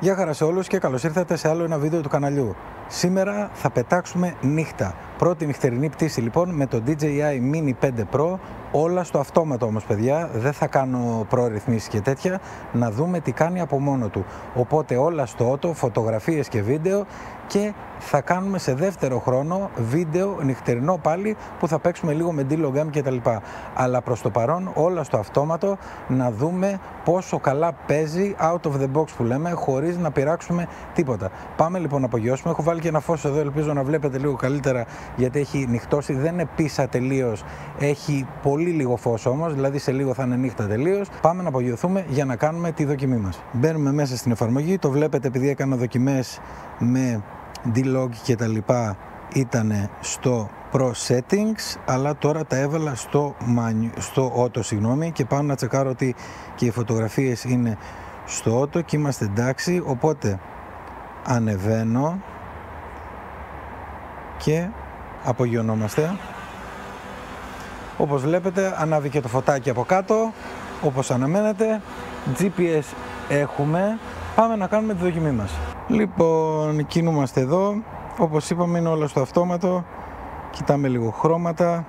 Γεια χαρά σε όλους και καλώς ήρθατε σε άλλο ένα βίντεο του καναλιού. Σήμερα θα πετάξουμε νύχτα. Πρώτη νυχτερινή πτήση λοιπόν με το DJI Mini 5 Pro. Όλα στο αυτόματο όμως, παιδιά, δεν θα κάνω προρυθμίσεις και τέτοια, να δούμε τι κάνει από μόνο του. Οπότε όλα στο auto, φωτογραφίες και βίντεο, και θα κάνουμε σε δεύτερο χρόνο βίντεο νυχτερινό πάλι που θα παίξουμε λίγο με D-Log M κτλ. Αλλά προς το παρόν όλα στο αυτόματο, να δούμε πόσο καλά παίζει out of the box που λέμε, χωρίς να πειράξουμε τίποτα. Πάμε λοιπόν να απογειώσουμε. Έχω βάλει και ένα φως εδώ, ελπίζω να βλέπετε λίγο καλύτερα, γιατί έχει νυχτώσει, δεν είναι πίσα τελείως, έχει πολύ λίγο φως όμως, δηλαδή σε λίγο θα είναι νύχτα τελείως. Πάμε να απογειωθούμε για να κάνουμε τη δοκιμή μας. Μπαίνουμε μέσα στην εφαρμογή, το βλέπετε επειδή έκανα δοκιμές με D-Log και τα λοιπά, ήταν στο Pro Settings, αλλά τώρα τα έβαλα στο Auto, συγγνώμη, και πάω να τσεκάρω ότι και οι φωτογραφίες είναι στο Auto και είμαστε εντάξει. Οπότε ανεβαίνω και απογειωνόμαστε. Όπως βλέπετε ανάβει και το φωτάκι από κάτω, όπως αναμένεται. GPS έχουμε. Πάμε να κάνουμε τη δοκιμή μας. Λοιπόν, κινούμαστε εδώ. Όπως είπαμε, είναι όλα στο αυτόματο. Κοιτάμε λίγο χρώματα,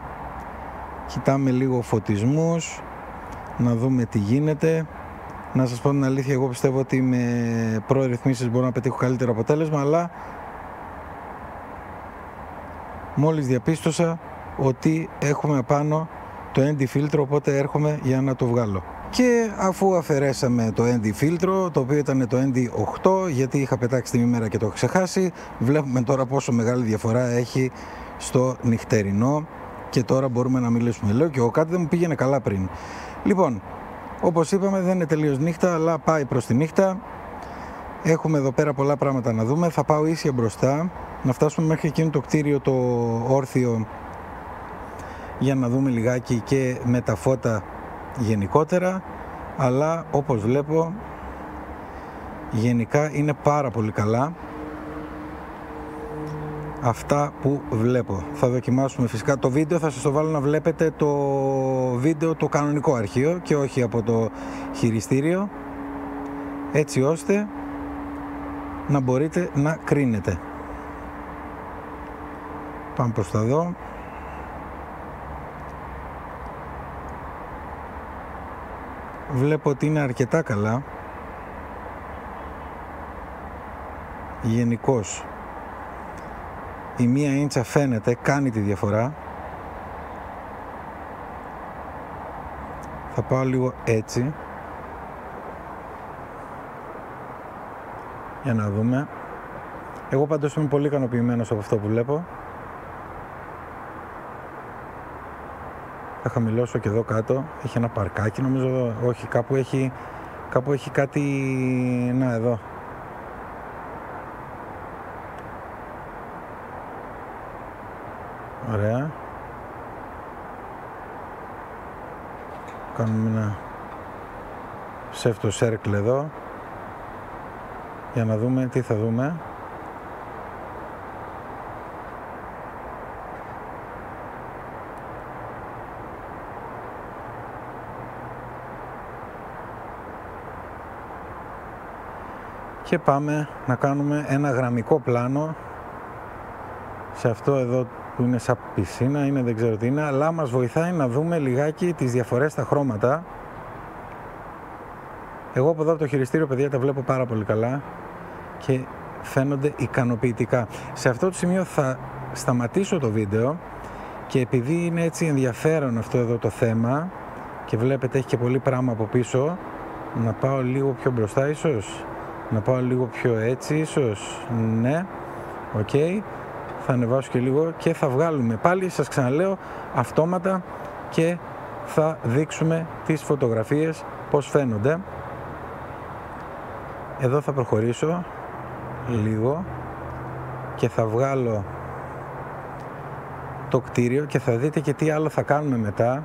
κοιτάμε λίγο φωτισμούς, να δούμε τι γίνεται. Να σας πω την αλήθεια, εγώ πιστεύω ότι με προρυθμίσεις μπορώ να πετύχω καλύτερο αποτέλεσμα, αλλά μόλις διαπίστωσα ότι έχουμε απάνω το ND φίλτρο, οπότε έρχομαι για να το βγάλω. Και αφού αφαιρέσαμε το ND φίλτρο, το οποίο ήταν το ND8, γιατί είχα πετάξει την ημέρα και το έχω ξεχάσει, βλέπουμε τώρα πόσο μεγάλη διαφορά έχει στο νυχτερινό και τώρα μπορούμε να μιλήσουμε. Λέω και εγώ κάτι δεν μου πήγαινε καλά πριν. Λοιπόν, όπως είπαμε, δεν είναι τελείως νύχτα, αλλά πάει προς τη νύχτα. Έχουμε εδώ πέρα πολλά πράγματα να δούμε. Θα πάω ίσια μπροστά, να φτάσουμε μέχρι εκείνο το κτίριο το όρθιο, για να δούμε λιγάκι και με τα φώτα γενικότερα. Αλλά όπως βλέπω, γενικά είναι πάρα πολύ καλά αυτά που βλέπω. Θα δοκιμάσουμε φυσικά το βίντεο, θα σας το βάλω να βλέπετε το βίντεο, το κανονικό αρχείο και όχι από το χειριστήριο, έτσι ώστε να μπορείτε να κρίνετε. Πάμε προς τα εδώ. Βλέπω ότι είναι αρκετά καλά. Γενικώς η μία ίντσα φαίνεται, κάνει τη διαφορά. Θα πάω λίγο έτσι για να δούμε. Εγώ πάντως είμαι πολύ ικανοποιημένος από αυτό που βλέπω. Θα χαμηλώσω και εδώ κάτω. Έχει ένα παρκάκι νομίζω εδώ. Όχι, κάπου έχει κάτι. Να, εδώ. Ωραία. Κάνουμε ένα ψεύτο circle εδώ για να δούμε τι θα δούμε. Και πάμε να κάνουμε ένα γραμμικό πλάνο σε αυτό εδώ που είναι σαν πισίνα, είναι, δεν ξέρω τι είναι, αλλά μας βοηθάει να δούμε λιγάκι τις διαφορές στα χρώματα. Εγώ από εδώ από το χειριστήριο, παιδιά, τα βλέπω πάρα πολύ καλά και φαίνονται ικανοποιητικά. Σε αυτό το σημείο θα σταματήσω το βίντεο, και επειδή είναι έτσι ενδιαφέρον αυτό εδώ το θέμα και βλέπετε έχει και πολύ πράγμα από πίσω, να πάω λίγο πιο μπροστά ίσως, να πάω λίγο πιο έτσι ίσως, ναι, οκ. Θα ανεβάσω και λίγο και θα βγάλουμε πάλι, σας ξαναλέω, αυτόματα, και θα δείξουμε τις φωτογραφίες πώς φαίνονται. Εδώ θα προχωρήσω λίγο και θα βγάλω το κτίριο και θα δείτε και τι άλλο θα κάνουμε μετά.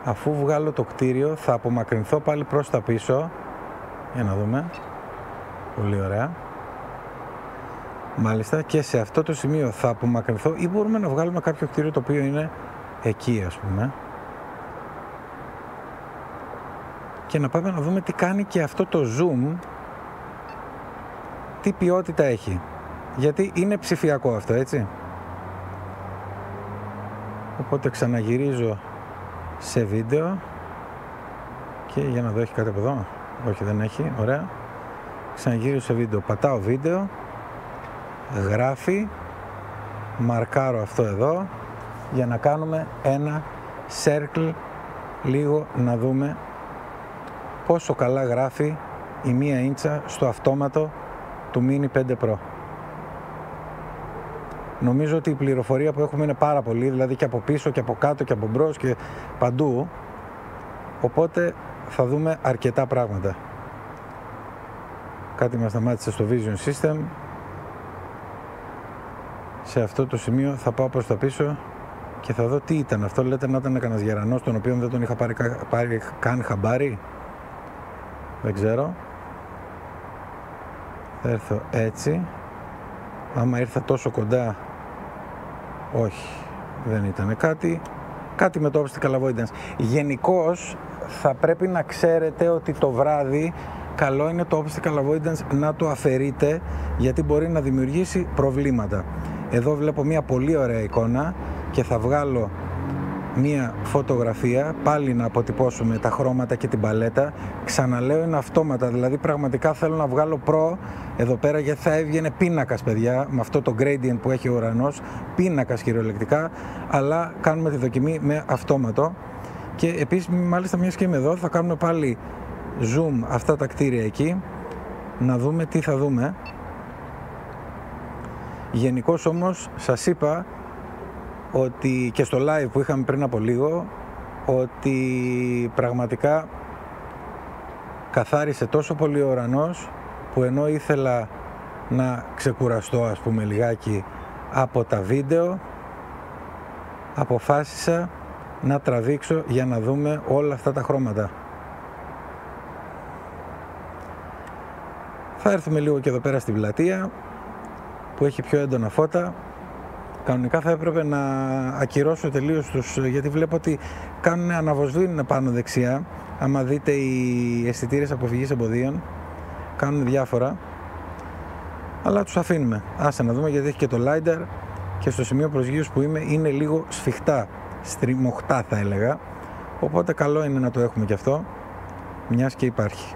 Αφού βγάλω το κτίριο θα απομακρυνθώ πάλι προς τα πίσω για να δούμε. Πολύ ωραία. Μάλιστα, και σε αυτό το σημείο θα απομακρυνθώ, ή μπορούμε να βγάλουμε κάποιο κτίριο το οποίο είναι εκεί, ας πούμε, και να πάμε να δούμε τι κάνει και αυτό το zoom, τι ποιότητα έχει. Γιατί είναι ψηφιακό αυτό, έτσι. Οπότε ξαναγυρίζω σε βίντεο και για να δω, έχει κάτι από εδώ. Όχι, δεν έχει, ωραία. Ξαναγυρίζω σε βίντεο, πατάω βίντεο, γράφει, μαρκάρω αυτό εδώ για να κάνουμε ένα circle λίγο να δούμε πόσο καλά γράφει η 1 ίντσα στο αυτόματο του Mini 5 Pro. Νομίζω ότι η πληροφορία που έχουμε είναι πάρα πολύ, δηλαδή και από πίσω και από κάτω και από μπρος και παντού, οπότε θα δούμε αρκετά πράγματα. Κάτι μας σταμάτησε στο Vision System. Σε αυτό το σημείο θα πάω προς τα πίσω και θα δω τι ήταν αυτό. Λέτε να ήταν κανένας γερανός τον οποίο δεν τον είχα πάρει καν χαμπάρι. Δεν ξέρω. Θα έρθω έτσι. Άμα ήρθα τόσο κοντά, όχι, δεν ήταν κάτι με το obstacle avoidance. Γενικώς θα πρέπει να ξέρετε ότι το βράδυ καλό είναι το obstacle avoidance να το αφαιρείτε, γιατί μπορεί να δημιουργήσει προβλήματα. Εδώ βλέπω μια πολύ ωραία εικόνα και θα βγάλω μια φωτογραφία, πάλι να αποτυπώσουμε τα χρώματα και την παλέτα. Ξαναλέω, είναι αυτόματα, δηλαδή πραγματικά θέλω να βγάλω Pro εδώ πέρα, γιατί θα έβγαινε πίνακας, παιδιά, με αυτό το gradient που έχει ο ουρανός, πίνακας κυριολεκτικά, αλλά κάνουμε τη δοκιμή με αυτόματο. Και επίσης, μάλιστα, μιας και είμαι εδώ, θα κάνουμε πάλι zoom αυτά τα κτίρια εκεί, να δούμε τι θα δούμε. Γενικώς όμως σας είπα ότι και στο live που είχαμε πριν από λίγο, ότι πραγματικά καθάρισε τόσο πολύ ο ουρανός, που ενώ ήθελα να ξεκουραστώ, ας πούμε, λιγάκι από τα βίντεο, αποφάσισα να τραβήξω για να δούμε όλα αυτά τα χρώματα. Θα έρθουμε λίγο και εδώ πέρα στην πλατεία που έχει πιο έντονα φώτα. Κανονικά θα έπρεπε να ακυρώσω τελείως γιατί βλέπω ότι αναβοσβήνουν πάνω δεξιά. Άμα δείτε οι αισθητήρες αποφυγής εμποδίων, κάνουν διάφορα, αλλά τους αφήνουμε. Άσε να δούμε, γιατί έχει και το LiDAR και στο σημείο προσγείωσης που είμαι είναι λίγο σφιχτά, στριμωχτά θα έλεγα, οπότε καλό είναι να το έχουμε και αυτό, μιας και υπάρχει.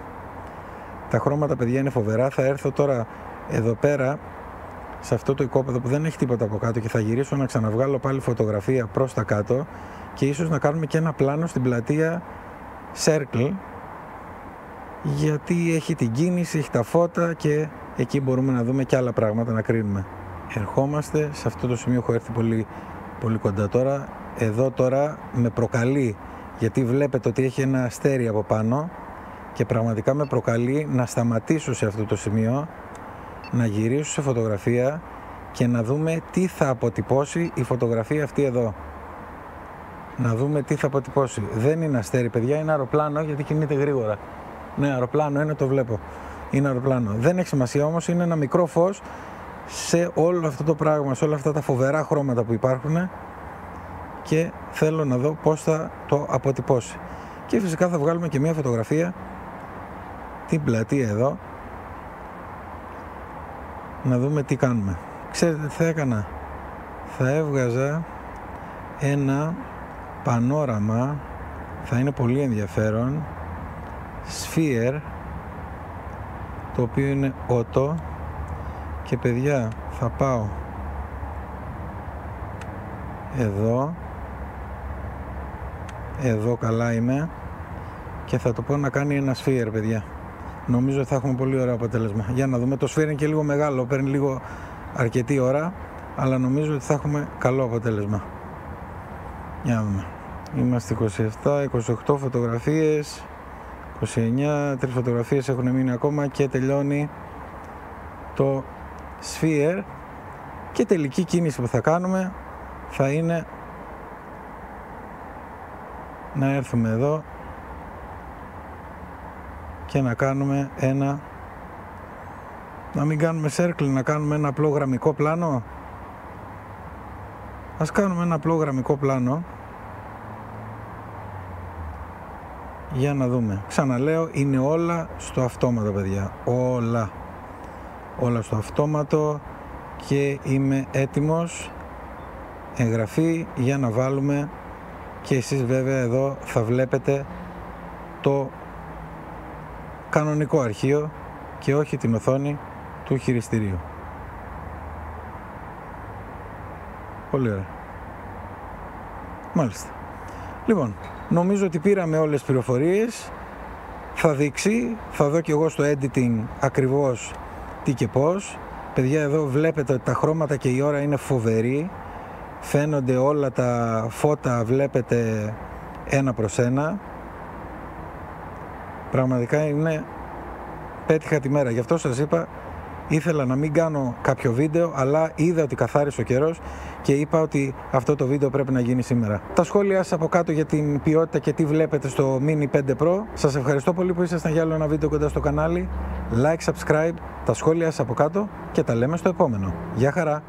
Τα χρώματα, παιδιά, είναι φοβερά. Θα έρθω τώρα εδώ πέρα σε αυτό το οικόπεδο που δεν έχει τίποτα από κάτω και θα γυρίσω να ξαναβγάλω πάλι φωτογραφία προς τα κάτω και ίσως να κάνουμε και ένα πλάνο στην πλατεία Circle, γιατί έχει την κίνηση, έχει τα φώτα και εκεί μπορούμε να δούμε και άλλα πράγματα, να κρίνουμε. Ερχόμαστε σε αυτό το σημείο, έχω έρθει πολύ, πολύ κοντά τώρα. Εδώ τώρα με προκαλεί, γιατί βλέπετε ότι έχει ένα αστέρι από πάνω και πραγματικά με προκαλεί να σταματήσω σε αυτό το σημείο, να γυρίσω σε φωτογραφία και να δούμε τι θα αποτυπώσει η φωτογραφία αυτή εδώ. Να δούμε τι θα αποτυπώσει. Δεν είναι αστέρι, παιδιά, είναι αεροπλάνο, γιατί κινείται γρήγορα. Ναι, αεροπλάνο είναι, το βλέπω. Είναι αεροπλάνο. Δεν έχει σημασία όμως, είναι ένα μικρό φως σε όλο αυτό το πράγμα, σε όλα αυτά τα φοβερά χρώματα που υπάρχουν και θέλω να δω πώς θα το αποτυπώσει. Και φυσικά θα βγάλουμε και μια φωτογραφία την πλατεία εδώ, να δούμε τι κάνουμε. Ξέρετε τι θα έκανα? Θα έβγαζα ένα πανόραμα, θα είναι πολύ ενδιαφέρον, Sphere, το οποίο είναι auto, και παιδιά θα πάω εδώ καλά είμαι και θα το πω να κάνει ένα Sphere, παιδιά. Νομίζω ότι θα έχουμε πολύ ωραίο αποτέλεσμα. Για να δούμε, το Sphere είναι και λίγο μεγάλο, παίρνει λίγο αρκετή ώρα, αλλά νομίζω ότι θα έχουμε καλό αποτέλεσμα. Για να δούμε. Είμαστε 27, 28 φωτογραφίες, 29, 3 φωτογραφίες έχουν μείνει ακόμα και τελειώνει το Sphere. Και τελική κίνηση που θα κάνουμε θα είναι να έρθουμε εδώ και να κάνουμε να μην κάνουμε circle, να κάνουμε ένα απλό γραμμικό πλάνο. Ας κάνουμε ένα απλό γραμμικό πλάνο Για να δούμε. Ξαναλέω, είναι όλα στο αυτόματο, παιδιά. Όλα στο αυτόματο και είμαι έτοιμος. Εγγραφή για να βάλουμε και εσείς βέβαια εδώ θα βλέπετε το κανονικό αρχείο και όχι την οθόνη του χειριστηρίου. Πολύ ωραία. Μάλιστα. Λοιπόν, νομίζω ότι πήραμε όλες τις πληροφορίες. Θα δείξει, θα δω και εγώ στο editing ακριβώς τι και πώς. Παιδιά, εδώ βλέπετε ότι τα χρώματα και η ώρα είναι φοβερή. Φαίνονται όλα τα φώτα, βλέπετε ένα προς ένα. Πραγματικά είναι, πέτυχα τη μέρα. Γι' αυτό σας είπα, ήθελα να μην κάνω κάποιο βίντεο, αλλά είδα ότι καθάρισε ο καιρός και είπα ότι αυτό το βίντεο πρέπει να γίνει σήμερα. Τα σχόλια σας από κάτω για την ποιότητα και τι βλέπετε στο Mini 5 Pro. Σας ευχαριστώ πολύ που ήσασταν για άλλο ένα βίντεο κοντά στο κανάλι. Like, subscribe, τα σχόλια σας από κάτω και τα λέμε στο επόμενο. Γεια χαρά!